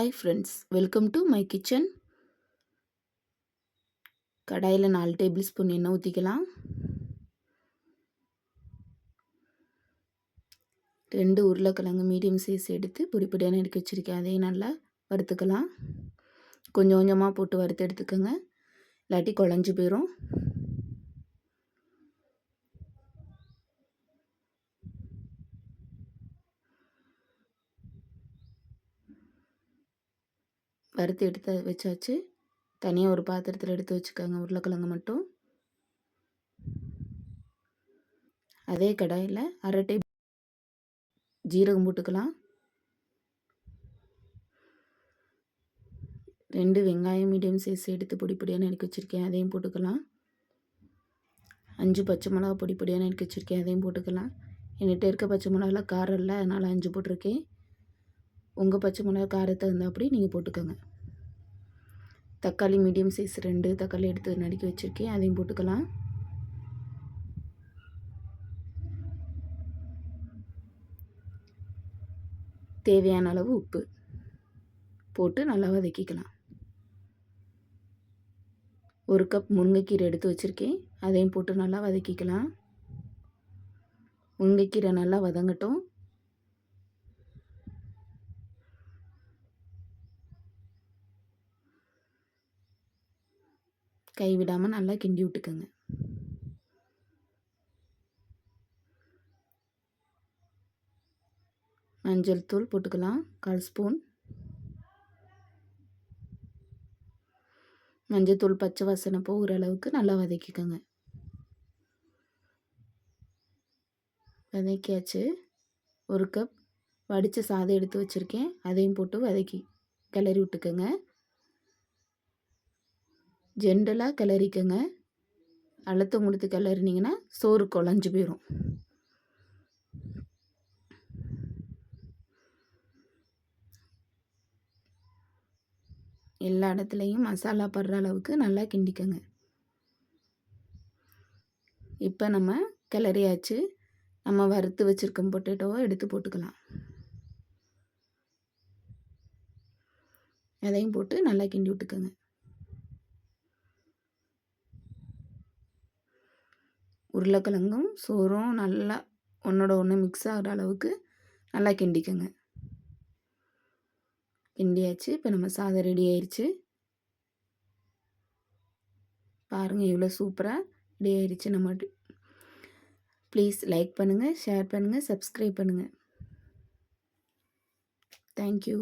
Hi friends, welcome to my kitchen. கடாயில் 4 table spoon எண்ணெய் ஊற்றிக்கலாம். 2 உருளைக்கிழங்கு மீடியம் சைஸ் எடுத்து பொடி பொடியாக நறுக்கி வச்சுருக்கேன். அதையும் நல்லா வறுத்துக்கலாம். கொஞ்சம் கொஞ்சமாக போட்டு வறுத்து எடுத்துக்கோங்க, இல்லாட்டி குழஞ்சி போயிடும். வறுத்து எடுத்து வச்சாச்சு. தனியாக ஒரு பாத்திரத்தில் எடுத்து வச்சுக்கோங்க உருளைக்கிழங்கு மட்டும். அதே கடாயில் அரை டேபிள் ஜீரகம் போட்டுக்கலாம். 2 வெங்காயம் மீடியம் சைஸ் எடுத்து பொடி பொடியாக நறுக்கி வச்சுருக்கேன், அதையும் போட்டுக்கலாம். 5 பச்சை மிளகா பொடி பொடியாக நறுக்கி வச்சுருக்கேன், அதையும் போட்டுக்கலாம். என்கிட்ட இருக்க பச்சை மிளகாலாம் காரம் இல்லை, அதனால் 5 போட்டிருக்கேன். உங்கள் பச்சை மிளகா காரத்தை அப்படி நீங்கள் போட்டுக்கோங்க. தக்காளி மீடியம் சைஸ் 2 தக்காளி எடுத்து நறுக்கி வச்சுருக்கேன், அதையும் போட்டுக்கலாம். தேவையான அளவு உப்பு போட்டு நல்லா வதக்கிக்கலாம். 1 கப் முருங்கைக்கீரை எடுத்து வச்சுருக்கேன், அதையும் போட்டு நல்லா வதக்கிக்கலாம். முருங்கைக்கீரை நல்லா வதங்கட்டும். கைவிடாமல் நல்லா கிண்டி விட்டுக்கோங்க. மஞ்சள் தூள் போட்டுக்கலாம் 1/4 ஸ்பூன். மஞ்சள் தூள் பச்சை வாசனை போகிற அளவுக்கு நல்லா வதக்கிக்கோங்க. வதக்கியாச்சு. 1 கப் வடித்த சாதம் எடுத்து வச்சுருக்கேன், அதையும் போட்டு வதக்கி கிளறி விட்டுக்கோங்க. ஜென்ரலாக கிளறிக்கோங்க. அழுத்தம் கொடுத்து கிளறினீங்கன்னா சோறு குழஞ்சி போயிடும். எல்லா இடத்துலையும் மசாலா படுற அளவுக்கு நல்லா கிண்டிக்கோங்க. இப்போ நம்ம கிளறியாச்சு. நம்ம வறுத்து வச்சுருக்க பொட்டேட்டோவை எடுத்து போட்டுக்கலாம். அதையும் போட்டு நல்லா கிண்டி விட்டுக்கோங்க. உருளைக்கிழங்கும் சோறும் நல்லா ஒன்றோட ஒன்று மிக்ஸ் ஆகிற அளவுக்கு நல்லா கிண்டிக்கோங்க. கிண்டியாச்சு. இப்போ நம்ம சாதம் ரெடி ஆயிடுச்சு. பாருங்கள் எவ்வளோ சூப்பராக ரெடி ஆயிடுச்சு. நம்ம ப்ளீஸ் லைக் பண்ணுங்கள், ஷேர் பண்ணுங்கள், சப்ஸ்கிரைப் பண்ணுங்கள். தேங்க்யூ.